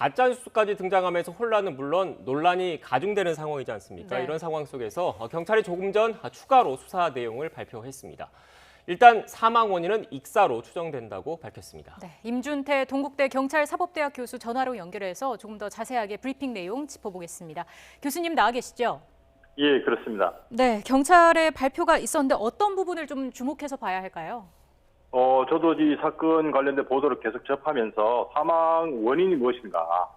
가짜 뉴스까지 등장하면서 혼란은 물론 논란이 가중되는 상황이지 않습니까? 네. 이런 상황 속에서 경찰이 조금 전 추가로 수사 내용을 발표했습니다. 일단 사망 원인은 익사로 추정된다고 밝혔습니다. 네, 임준태 동국대 경찰사법대학 교수 전화로 연결해서 조금 더 자세하게 브리핑 내용 짚어보겠습니다. 교수님 나와 계시죠? 예, 그렇습니다. 네, 경찰의 발표가 있었는데 어떤 부분을 좀 주목해서 봐야 할까요? 저도 이 사건 관련된 보도를 계속 접하면서 사망 원인이 무엇인가,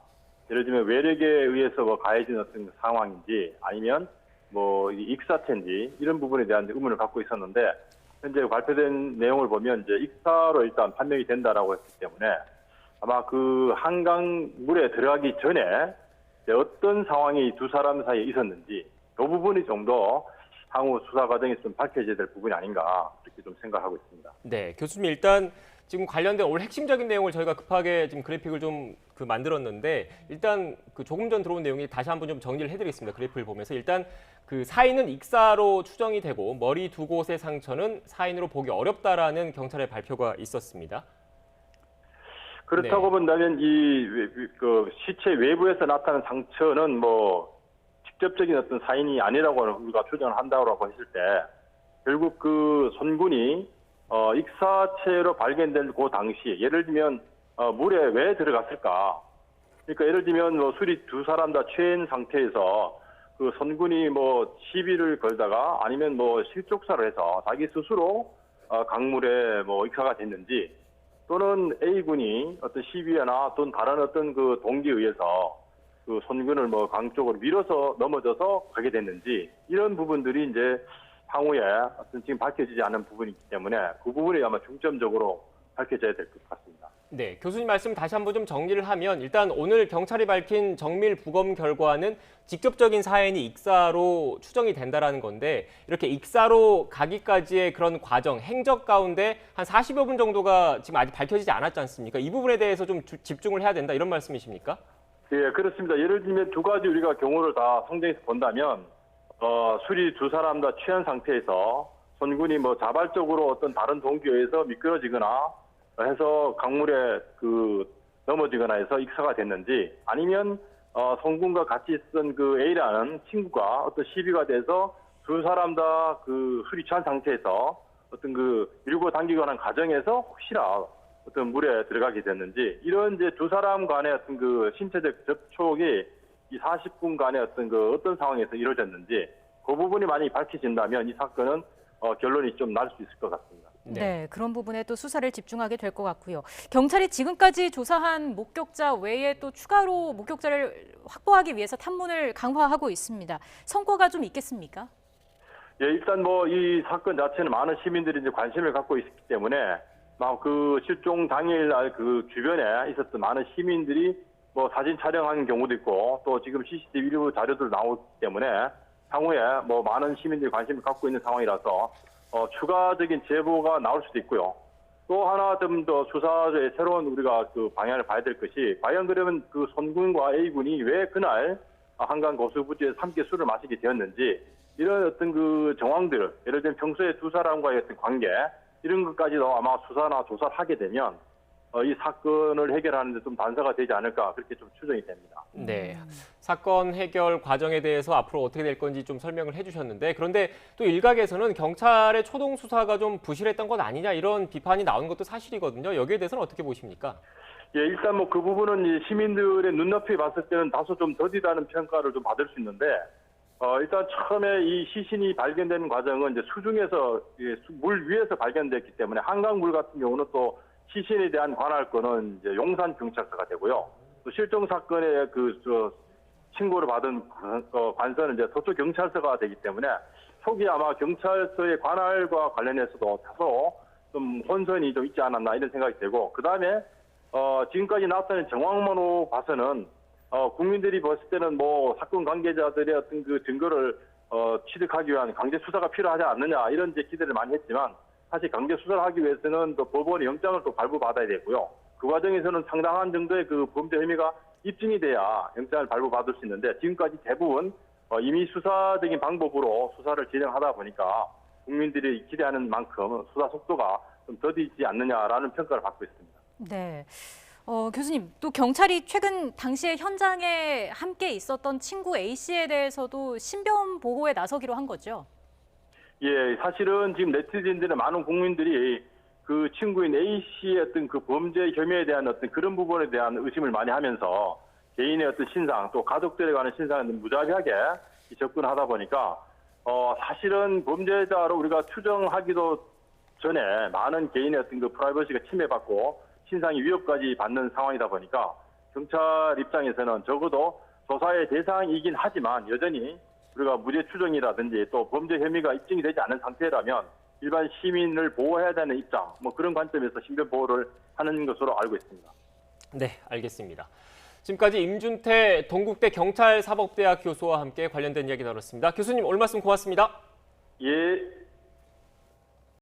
예를 들면 외력에 의해서 가해진 어떤 상황인지 아니면 익사체인지 이런 부분에 대한 의문을 갖고 있었는데 현재 발표된 내용을 보면 이제 익사로 일단 판명이 된다라고 했기 때문에 아마 그 한강 물에 들어가기 전에 어떤 상황이 두 사람 사이에 있었는지 그 부분이 좀 더 향후 수사 과정에서 좀 밝혀져야 될 부분이 아닌가 그렇게 좀 생각하고 있습니다. 네, 교수님 일단 지금 관련된 오늘 핵심적인 내용을 저희가 급하게 지금 그래픽을 좀 만들었는데 일단 그 조금 전 들어온 내용이 다시 한번 좀 정리를 해드리겠습니다. 그래픽을 보면서 일단 그 사인은 익사로 추정이 되고 머리 두 곳의 상처는 사인으로 보기 어렵다라는 경찰의 발표가 있었습니다. 그렇다고 본다면 그 시체 외부에서 나타난 상처는 직접적인 어떤 사인이 아니라고 우리가 추정을 한다고 했을 때 결국 그 손군이 익사체로 발견된 그 당시 예를 들면 물에 왜 들어갔을까? 그러니까 예를 들면 술이 두 사람 다 취한 상태에서 그 손군이 시비를 걸다가 아니면 실족사를 해서 자기 스스로 강물에 익사가 됐는지 또는 A군이 어떤 시비나 또는 다른 어떤 그 동기에 의해서 그 손군을 강 쪽으로 밀어서 넘어져서 가게 됐는지 이런 부분들이 이제 향후에 어떤 지금 밝혀지지 않은 부분이기 때문에 그 부분이 아마 중점적으로 밝혀져야 될 것 같습니다. 네, 교수님 말씀 다시 한번 좀 정리를 하면 일단 오늘 경찰이 밝힌 정밀 부검 결과는 직접적인 사인이 익사로 추정이 된다라는 건데 이렇게 익사로 가기까지의 그런 과정, 행적 가운데 한 40여 분 정도가 지금 아직 밝혀지지 않았지 않습니까? 이 부분에 대해서 좀 집중을 해야 된다 이런 말씀이십니까? 예, 그렇습니다. 예를 들면 두 가지 우리가 경우를 다 성정해서 본다면 술이 두 사람 다 취한 상태에서 손군이 자발적으로 어떤 다른 동기에 의해서 미끄러지거나 해서 강물에 넘어지거나 해서 익사가 됐는지 아니면 손군과 같이 있었던 그 A라는 친구가 어떤 시비가 돼서 두 사람 다 그 술이 취한 상태에서 어떤 밀고 당기거나 하는 과정에서 혹시나 어떤 물에 들어가게 됐는지 이런 이제 두 사람 간의 어떤 신체적 접촉이 이 40분간의 어떤 상황에서 이루어졌는지 그 부분이 많이 밝혀진다면 이 사건은 결론이 좀 날 수 있을 것 같습니다. 네, 그런 부분에 또 수사를 집중하게 될 것 같고요. 경찰이 지금까지 조사한 목격자 외에 또 추가로 목격자를 확보하기 위해서 탐문을 강화하고 있습니다. 성과가 좀 있겠습니까? 예, 일단 이 사건 자체는 많은 시민들이 이제 관심을 갖고 있기 때문에 그 실종 당일날 그 주변에 있었던 많은 시민들이 사진 촬영한 경우도 있고 또 지금 CCTV 일부 자료들 나오기 때문에 향후에 많은 시민들이 관심을 갖고 있는 상황이라서 추가적인 제보가 나올 수도 있고요. 또 하나 좀 더 수사의 새로운 우리가 그 방향을 봐야 될 것이 과연 그러면 그 손군과 A군이 왜 그날 한강 고수부지에서 함께 술을 마시게 되었는지 이런 어떤 그 정황들 예를 들면 평소에 두 사람과의 어떤 관계 이런 것까지도 아마 수사나 조사를 하게 되면 이 사건을 해결하는 데 좀 단서가 되지 않을까 그렇게 좀 추정이 됩니다. 네, 사건 해결 과정에 대해서 앞으로 어떻게 될 건지 좀 설명을 해주셨는데 그런데 또 일각에서는 경찰의 초동 수사가 좀 부실했던 것 아니냐 이런 비판이 나오는 것도 사실이거든요. 여기에 대해서는 어떻게 보십니까? 예, 일단 그 부분은 시민들의 눈높이 봤을 때는 다소 좀 더디다는 평가를 좀 받을 수 있는데 일단 처음에 이 시신이 발견되는 과정은 이제 수중에서 물 위에서 발견됐기 때문에 한강물 같은 경우는 또 시신에 대한 관할권은 이제 용산경찰서가 되고요. 또 실종 사건의 신고를 받은 관서는 이제 서초 경찰서가 되기 때문에 초기 아마 경찰서의 관할과 관련해서도 다소 좀 혼선이 좀 있지 않았나 이런 생각이 되고 그 다음에 지금까지 나타낸 정황만으로 봐서는 국민들이 봤을 때는 사건 관계자들의 어떤 그 증거를 취득하기 위한 강제 수사가 필요하지 않느냐 이런 이제 기대를 많이 했지만 사실 강제 수사를 하기 위해서는 또 법원의 영장을 또 발부받아야 되고요. 그 과정에서는 상당한 정도의 그 범죄 혐의가 입증이 돼야 영장을 발부받을 수 있는데 지금까지 대부분 이미 수사적인 방법으로 수사를 진행하다 보니까 국민들이 기대하는 만큼 수사 속도가 좀 더디지 않느냐라는 평가를 받고 있습니다. 네. 교수님, 또 경찰이 최근 당시에 현장에 함께 있었던 친구 A 씨에 대해서도 신변 보호에 나서기로 한 거죠? 예, 사실은 지금 네티즌들의 많은 국민들이 그 친구인 A 씨의 어떤 그 범죄 혐의에 대한 어떤 그런 부분에 대한 의심을 많이 하면서 개인의 어떤 신상 또 가족들에 관한 신상에 무자비하게 접근하다 보니까 사실은 범죄자로 우리가 추정하기도 전에 많은 개인의 어떤 그 프라이버시가 침해받고 신상이 위협까지 받는 상황이다 보니까 경찰 입장에서는 적어도 조사의 대상이긴 하지만 여전히 우리가 무죄 추정이라든지 또 범죄 혐의가 입증이 되지 않은 상태라면 일반 시민을 보호해야 되는 입장, 뭐 그런 관점에서 신변 보호를 하는 것으로 알고 있습니다. 네, 알겠습니다. 지금까지 임준태 동국대 경찰사법대학 교수와 함께 관련된 이야기 나눴습니다. 교수님 오늘 말씀 고맙습니다. 예.